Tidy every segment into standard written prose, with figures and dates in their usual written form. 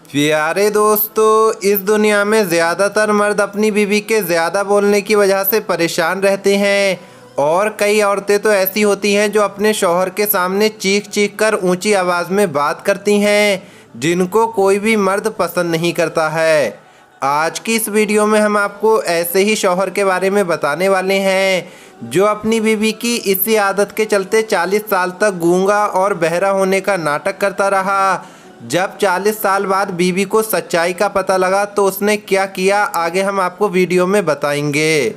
प्यारे दोस्तों, इस दुनिया में ज़्यादातर मर्द अपनी बीवी के ज़्यादा बोलने की वजह से परेशान रहते हैं और कई औरतें तो ऐसी होती हैं जो अपने शौहर के सामने चीख चीख कर ऊंची आवाज़ में बात करती हैं, जिनको कोई भी मर्द पसंद नहीं करता है। आज की इस वीडियो में हम आपको ऐसे ही शौहर के बारे में बताने वाले हैं जो अपनी बीवी की इसी आदत के चलते 40 साल तक गूंगा और बहरा होने का नाटक करता रहा। जब 40 साल बाद बीवी को सच्चाई का पता लगा तो उसने क्या किया, आगे हम आपको वीडियो में बताएंगे।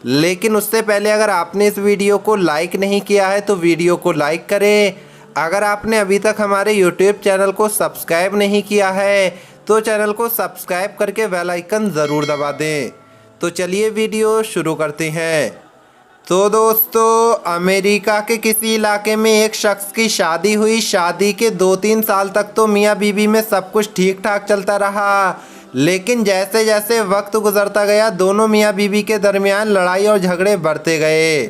लेकिन उससे पहले अगर आपने इस वीडियो को लाइक नहीं किया है तो वीडियो को लाइक करें। अगर आपने अभी तक हमारे यूट्यूब चैनल को सब्सक्राइब नहीं किया है तो चैनल को सब्सक्राइब करके बेल आइकन ज़रूर दबा दें। तो चलिए वीडियो शुरू करते हैं। तो दोस्तों, अमेरिका के किसी इलाके में एक शख्स की शादी हुई। शादी के 2-3 साल तक तो मियाँ बीवी में सब कुछ ठीक ठाक चलता रहा, लेकिन जैसे जैसे वक्त गुजरता गया दोनों मियाँ बीवी के दरमियान लड़ाई और झगड़े बढ़ते गए,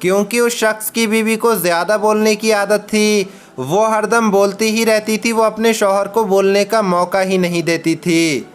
क्योंकि उस शख्स की बीवी को ज़्यादा बोलने की आदत थी। वो हरदम बोलती ही रहती थी, वो अपने शौहर को बोलने का मौका ही नहीं देती थी।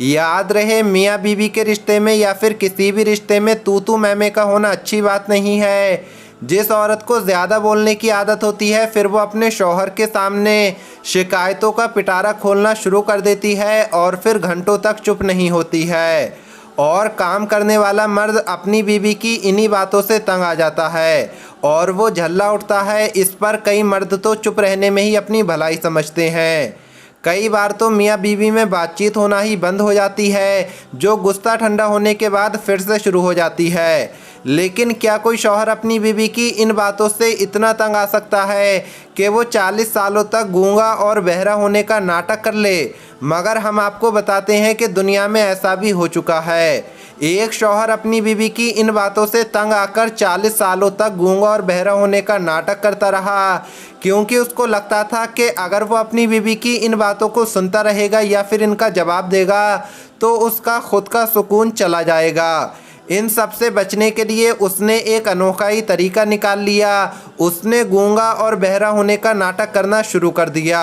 याद रहे, मियाँ बीवी के रिश्ते में या फिर किसी भी रिश्ते में तू तू मैं का होना अच्छी बात नहीं है। जिस औरत को ज़्यादा बोलने की आदत होती है फिर वो अपने शौहर के सामने शिकायतों का पिटारा खोलना शुरू कर देती है और फिर घंटों तक चुप नहीं होती है। और काम करने वाला मर्द अपनी बीवी की इन्हीं बातों से तंग आ जाता है और वो झल्ला उठता है। इस पर कई मर्द तो चुप रहने में ही अपनी भलाई समझते हैं। कई बार तो मियाँ बीवी में बातचीत होना ही बंद हो जाती है, जो गुस्सा ठंडा होने के बाद फिर से शुरू हो जाती है। लेकिन क्या कोई शौहर अपनी बीवी की इन बातों से इतना तंग आ सकता है कि वो 40 सालों तक गूंगा और बहरा होने का नाटक कर ले? मगर हम आपको बताते हैं कि दुनिया में ऐसा भी हो चुका है। एक शौहर अपनी बीवी की इन बातों से तंग आकर 40 सालों तक गूंगा और बहरा होने का नाटक करता रहा, क्योंकि उसको लगता था कि अगर वो अपनी बीवी की इन बातों को सुनता रहेगा या फिर इनका जवाब देगा तो उसका खुद का सुकून चला जाएगा। इन सब से बचने के लिए उसने एक अनोखा ही तरीका निकाल लिया। उसने गूंगा और बहरा होने का नाटक करना शुरू कर दिया।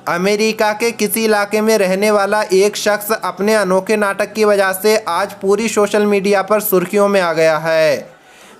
अमेरिका के किसी इलाके में रहने वाला एक शख्स अपने अनोखे नाटक की वजह से आज पूरी सोशल मीडिया पर सुर्खियों में आ गया है।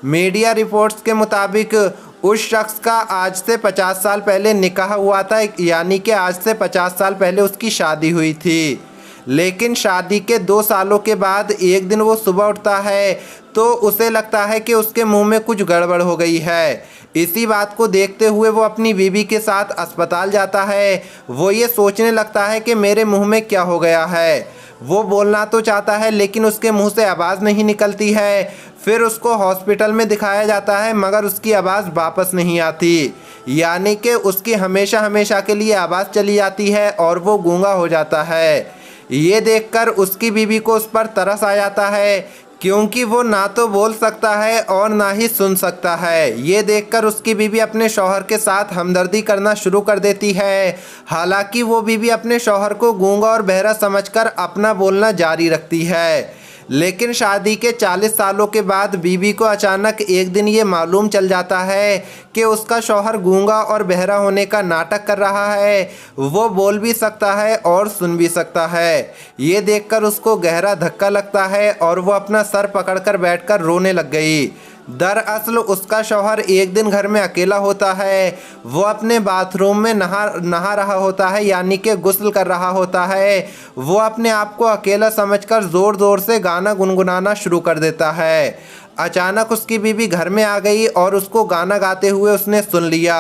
मीडिया रिपोर्ट्स के मुताबिक उस शख्स का आज से 50 साल पहले निकाह हुआ था, यानी कि आज से 50 साल पहले उसकी शादी हुई थी। लेकिन शादी के 2 सालों के बाद एक दिन वो सुबह उठता है तो उसे लगता है कि उसके मुंह में कुछ गड़बड़ हो गई है। इसी बात को देखते हुए वो अपनी बीवी के साथ अस्पताल जाता है। वो ये सोचने लगता है कि मेरे मुंह में क्या हो गया है। वो बोलना तो चाहता है लेकिन उसके मुंह से आवाज़ नहीं निकलती है। फिर उसको हॉस्पिटल में दिखाया जाता है मगर उसकी आवाज़ वापस नहीं आती, यानी कि उसकी हमेशा हमेशा के लिए आवाज़ चली जाती है और वो गूंगा हो जाता है। ये देखकर उसकी बीवी को उस पर तरस आ जाता है, क्योंकि वो ना तो बोल सकता है और ना ही सुन सकता है। ये देखकर उसकी बीवी अपने शौहर के साथ हमदर्दी करना शुरू कर देती है। हालांकि वो बीवी अपने शौहर को गूंगा और बहरा समझकर अपना बोलना जारी रखती है। लेकिन शादी के 40 सालों के बाद बीवी को अचानक एक दिन ये मालूम चल जाता है कि उसका शौहर गूंगा और बहरा होने का नाटक कर रहा है। वो बोल भी सकता है और सुन भी सकता है। ये देखकर उसको गहरा धक्का लगता है और वो अपना सर पकड़कर बैठकर रोने लग गई। दरअसल उसका शौहर एक दिन घर में अकेला होता है। वो अपने बाथरूम में नहा रहा होता है, यानी कि गुस्ल कर रहा होता है। वो अपने आप को अकेला समझकर ज़ोर ज़ोर से गाना गुनगुनाना शुरू कर देता है। अचानक उसकी बीवी घर में आ गई और उसको गाना गाते हुए उसने सुन लिया।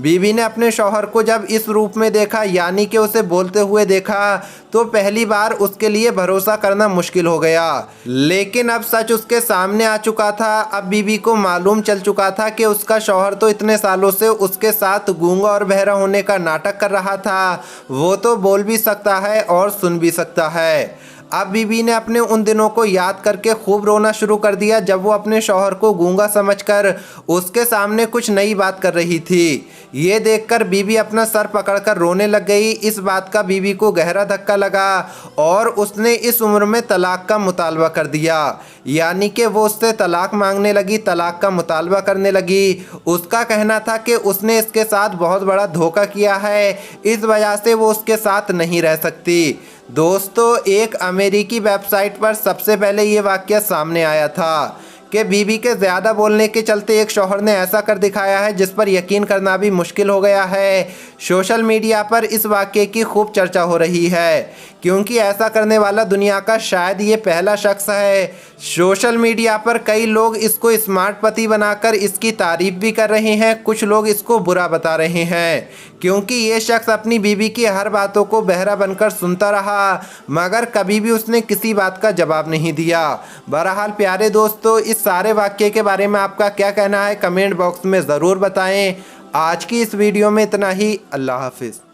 बीवी ने अपने शौहर को जब इस रूप में देखा, यानी कि उसे बोलते हुए देखा, तो पहली बार उसके लिए भरोसा करना मुश्किल हो गया। लेकिन अब सच उसके सामने आ चुका था। अब बीवी को मालूम चल चुका था कि उसका शौहर तो इतने सालों से उसके साथ गूंगा और बहरा होने का नाटक कर रहा था। वो तो बोल भी सकता है और सुन भी सकता है। अब बीबी ने अपने उन दिनों को याद करके खूब रोना शुरू कर दिया जब वो अपने शौहर को गूंगा समझकर उसके सामने कुछ नई बात कर रही थी। ये देखकर बीबी अपना सर पकड़कर रोने लग गई। इस बात का बीबी को गहरा धक्का लगा और उसने इस उम्र में तलाक का मुतालबा कर दिया, यानी कि वो उससे तलाक मांगने लगी, तलाक का मुतालबा करने लगी। उसका कहना था कि उसने इसके साथ बहुत बड़ा धोखा किया है, इस वजह से वो उसके साथ नहीं रह सकती। दोस्तों, एक अमेरिकी वेबसाइट पर सबसे पहले ये वाक़या सामने आया था कि बीवी के ज़्यादा बोलने के चलते एक शौहर ने ऐसा कर दिखाया है जिस पर यकीन करना भी मुश्किल हो गया है। सोशल मीडिया पर इस वाक़ये की खूब चर्चा हो रही है क्योंकि ऐसा करने वाला दुनिया का शायद ये पहला शख्स है। सोशल मीडिया पर कई लोग इसको स्मार्ट पति बनाकर इसकी तारीफ भी कर रहे हैं, कुछ लोग इसको बुरा बता रहे हैं क्योंकि ये शख्स अपनी बीवी की हर बातों को बहरा बनकर सुनता रहा मगर कभी भी उसने किसी बात का जवाब नहीं दिया। बहरहाल प्यारे दोस्तों, इस सारे वाक़ये के बारे में आपका क्या कहना है कमेंट बॉक्स में ज़रूर बताएं। आज की इस वीडियो में इतना ही। अल्लाह हाफिज़।